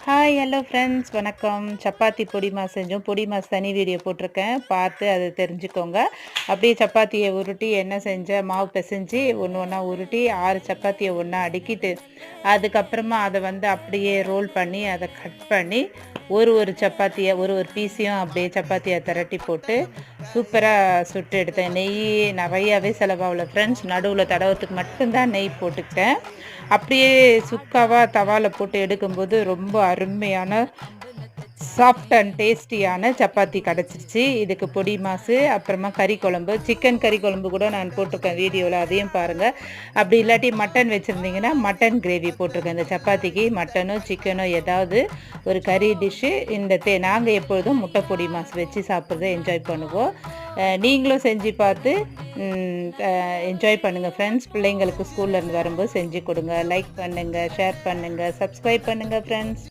Hi hello friends வணக்கம். சப்பாத்தி பொடி mass செஞ்சோம். பொடி மாஸ் தனி வீடியோ போட்டிருக்கேன், பார்த்து அதை தெரிஞ்சுக்கோங்க. அப்படியே சப்பாத்தியை உருட்டி என்ன செஞ்சேன், மாவு பிசைஞ்சு ஒன்று ஒன்றா உருட்டி 6 சப்பாத்தியை ஒன்றா அடுக்கிட்டு அதுக்கப்புறமா அதை அப்படியே ரோல் பண்ணி அதை கட் பண்ணி ஒரு சப்பாத்தியை ஒரு பீஸையும் அப்படியே சப்பாத்தியை திரட்டி போட்டு சூப்பராக சுட்டு எடுத்தேன். நெய் நிறையாவே செலவாகல ஃப்ரெண்ட்ஸ், நடுவில் தடவத்துக்கு மட்டும்தான் நெய் போட்டுக்கிட்டேன். அப்படியே சுக்காவாக தவாவில் போட்டு எடுக்கும்போது ரொம்ப அருமையான சாஃப்ட் அண்ட் டேஸ்டியான சப்பாத்தி கிடச்சிருச்சு. இதுக்கு பொடி மாசு, அப்புறமா கறி குழம்பு, சிக்கன் கறி குழம்பு கூட நான் போட்டிருக்கேன் வீடியோவில், அதையும் பாருங்கள். அப்படி இல்லாட்டி மட்டன் வச்சுருந்தீங்கன்னா மட்டன் கிரேவி போட்டிருக்கேன். இந்த சப்பாத்திக்கு மட்டனோ சிக்கனோ ஏதாவது ஒரு கறி டிஷ்ஷு. நாங்கள் எப்பொழுதும் முட்டை பொடி மாசு வச்சு சாப்பிட்றத என்ஜாய் பண்ணுவோம். நீங்களும் செஞ்சு பார்த்து என்ஜாய் பண்ணுங்கள் ஃப்ரெண்ட்ஸ். பிள்ளைங்களுக்கு ஸ்கூல்லேருந்து வரும்போது செஞ்சு கொடுங்க. லைக் பண்ணுங்கள், ஷேர் பண்ணுங்கள், சப்ஸ்கிரைப் பண்ணுங்கள் ஃப்ரெண்ட்ஸ்.